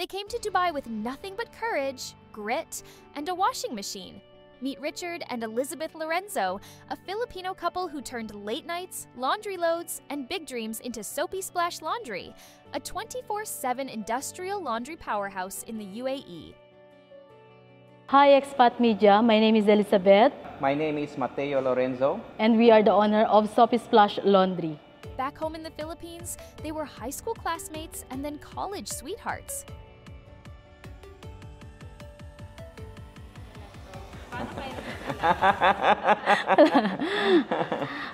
They came to Dubai with nothing but courage, grit, and a washing machine. Meet Richard and Elizabeth Lorenzo, a Filipino couple who turned late nights, laundry loads, and big dreams into Soapy Splash Laundry, a 24/7 industrial laundry powerhouse in the UAE. Hi Expat Media, my name is Elizabeth. My name is Mateo Lorenzo. And we are the owner of Soapy Splash Laundry. Back home in the Philippines, they were high school classmates and then college sweethearts.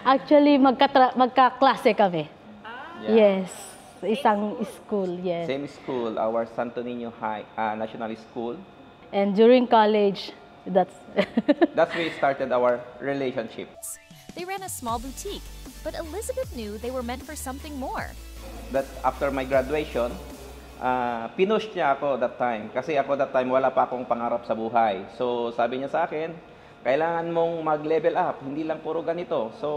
Actually, magkaklase kami. Yeah. Yes, isang school, yes. Same school, our Santo Niño High National School. And during college, that's where we started our relationship. They ran a small boutique, but Elizabeth knew they were meant for something more. That after my graduation, pinush niya ako that time. Kasi ako that time, wala pa akong pangarap sa buhay. So sabi niya sa akin, kailangan mong mag-level up, hindi lang puro ganito. So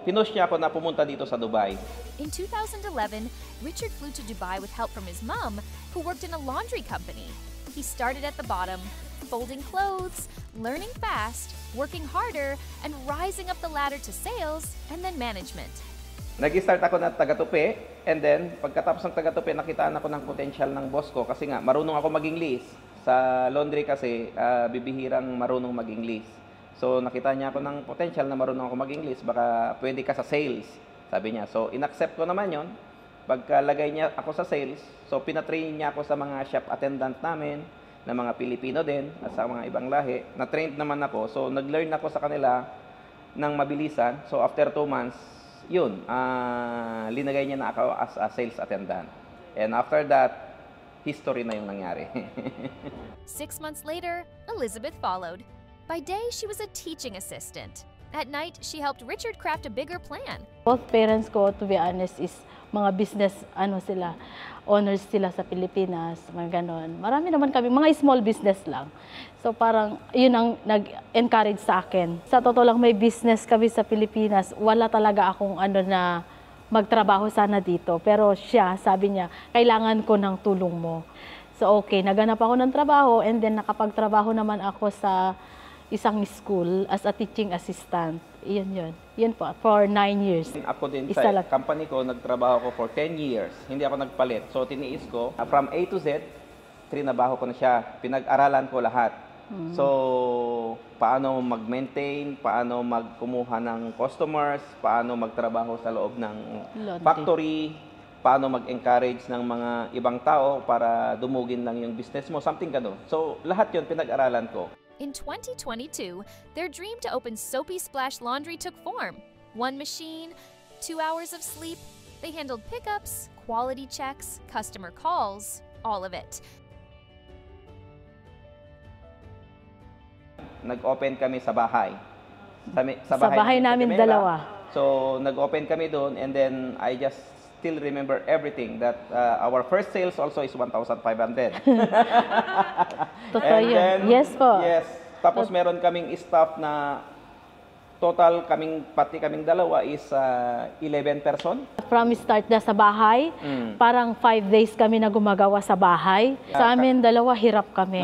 pinush niya ako na pumunta dito sa Dubai. In 2011, Richard flew to Dubai with help from his mom, who worked in a laundry company. He started at the bottom, folding clothes, learning fast, working harder, and rising up the ladder to sales and then management. Nag-start ako na taga-tupi, and then pagkatapos ng taga-tupi, nakitaan ako ng potential ng boss ko kasi nga marunong ako mag-English. Sa laundry kasi, bibihirang marunong mag-English. So nakita niya ako ng potential na marunong ako mag-English, baka pwede ka sa sales, sabi niya. So in-accept ko naman yon. Pagkalagay niya ako sa sales, so pinatrain niya ako sa mga shop attendant namin, na mga Pilipino din, at sa mga ibang lahi. Na-trained naman ako, so nag-learn ako sa kanila ng mabilisan. So after 2 months, yun, linagay niya na ako as a sales attendant. And after that, history na yung nangyari. 6 months later, Elizabeth followed. By day, she was a teaching assistant. At night, she helped Richard craft a bigger plan. Both parents ko, to be honest, is mga business, owners sila sa Pilipinas, mga ganon. Marami naman kami, mga small business lang. So parang, yun ang nag-encourage sa akin. Sa totoo lang, may business kami sa Pilipinas. Wala talaga akong na magtrabaho sana dito. Pero siya, sabi niya, kailangan ko ng tulong mo. So okay, naganap ako ng trabaho and then nakapagtrabaho naman ako sa isang school as a teaching assistant. Yun. Yun po, for 9 years. Ako din sa company ko, nagtrabaho ko for 10 years. Hindi ako nagpalit. So tiniis ko, from A to Z, trinabaho ko na siya. Pinag-aralan ko lahat. So, paano mag-maintain, paano magkumuha ng customers, paano magtrabaho sa loob ng factory, paano mag-encourage ng mga ibang tao para dumugin lang yung business mo, something gano'n. So, lahat yun pinag-aralan ko. In 2022, their dream to open Soapy Splash Laundry took form. 1 machine, 2 hours of sleep. They handled pickups, quality checks, customer calls, all of it. Nag-open kami sa bahay. Sa bahay namin dalawa. So, nag-open kami doon and then I just still remember everything that our first sales also is 1,500. Totoo yun. Yes po. Yes. Tapos meron kaming staff na total pati kaming dalawa is 11 person. From start na sa bahay, parang 5 days kami na gumagawa sa bahay. Sa amin dalawa, hirap kami.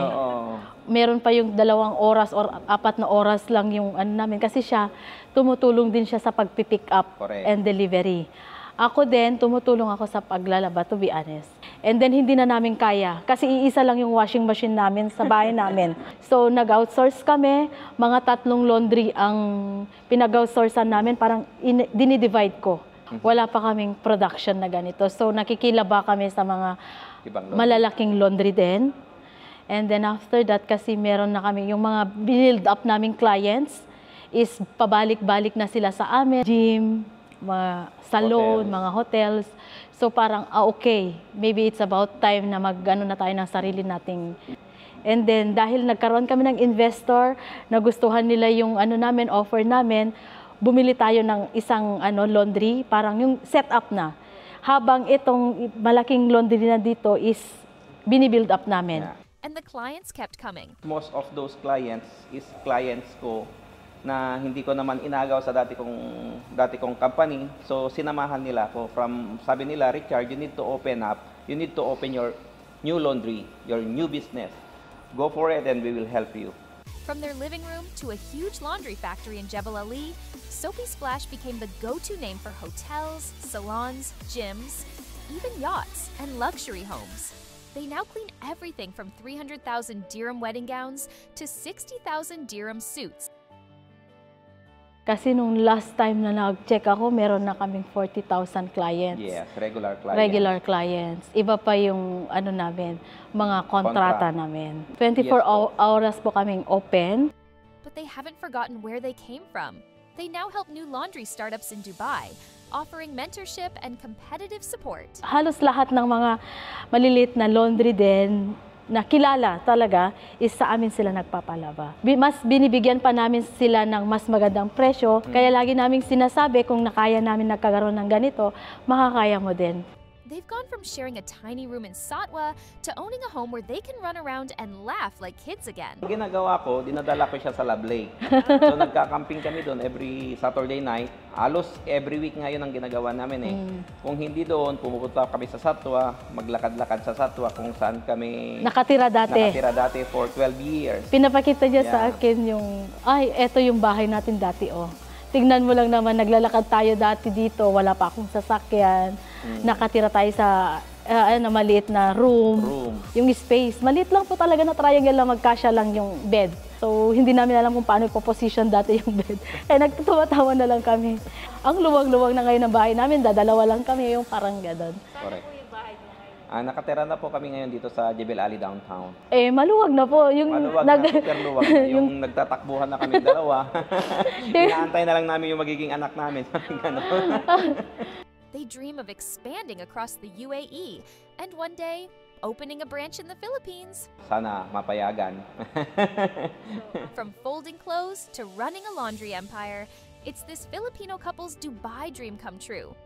Meron pa yung 2 oras or 4 na oras lang yung namin. Kasi siya, tumutulong din siya sa pag-pick up and delivery. Ako din, tumutulong ako sa paglalaba, to be honest. And then, hindi na namin kaya. Kasi iisa lang yung washing machine namin sa bahay namin. So, nag-outsource kami. Mga 3 laundry ang pinag-outsourcean namin. Parang dinidivide ko. Wala pa kaming production na ganito. So, nakikilaba kami sa mga malalaking laundry din. And then, after that, kasi meron na kami yung mga build up naming clients is pabalik-balik na sila sa amin. Gym, mga salon, mga hotels. So parang, okay, maybe it's about time na mag-ano na tayo ng sarili nating. And then, dahil nagkaroon kami ng investor, nagustuhan nila yung namin, offer namin, bumili tayo ng isang laundry, parang yung setup na. Habang itong malaking laundry na dito is binibuild up namin. And the clients kept coming. Most of those clients is clients ko na hindi ko naman inagaw sa dati kong company. So sinamahan nila ako sabi nila, Richard, you need to open up. You need to open your new laundry, your new business. Go for it and we will help you. From their living room to a huge laundry factory in Jebel Ali, Soapy Splash became the go-to name for hotels, salons, gyms, even yachts and luxury homes. They now clean everything from 300,000 dirham wedding gowns to 60,000 dirham suits. Kasi nung last time na nag-check ako, meron na kaming 40,000 clients. Yes, regular clients. Regular clients. Iba pa yung ano namin, mga kontrata namin. 24 Yes po. hours po kaming open. But they haven't forgotten where they came from. They now help new laundry startups in Dubai, offering mentorship and competitive support. Halos lahat ng mga maliliit na laundry din na kilala talaga is sa amin sila nagpapalaba. Mas binibigyan pa namin sila ng mas magandang presyo, kaya lagi naming sinasabi kung nakaya namin nagkakaroon ng ganito, makakaya mo din. They've gone from sharing a tiny room in Satwa to owning a home where they can run around and laugh like kids again. Ang ginagawa ko, dinadala ko siya sa Love Lake. So nagka-camping kami doon every Saturday night. Halos every week ngayon ang ginagawa namin eh. Kung hindi doon, pumupunta kami sa Satwa, maglakad-lakad sa Satwa kung saan kami Nakatira dati for 12 years. Pinapakita niya sa Yeah. akin yung, ay, eto yung bahay natin dati, oh. Tingnan mo lang naman, naglalakad tayo dati dito, wala pa akong sasakyan. Nakatira tayo sa maliit na room. Yung space, maliit lang po talaga na triangle lang, magkasya lang yung bed. So, hindi namin alam kung paano ipoposition dati yung bed. Nagtutuwa-tawa na lang kami. Ang luwag-luwag na ngayon ng bahay namin, dadalawa lang kami, yung parang gano'n. Correct. Nakatira na po kami ngayon dito sa Jebel Ali downtown. Maluwag na po. Yung Maluwag na, super luwag na. Yung nagtatakbuhan na kami dalawa. Inaantay na lang namin yung magiging anak namin. They dream of expanding across the UAE and one day opening a branch in the Philippines. Sana mapayagan. From folding clothes to running a laundry empire, it's this Filipino couple's Dubai dream come true.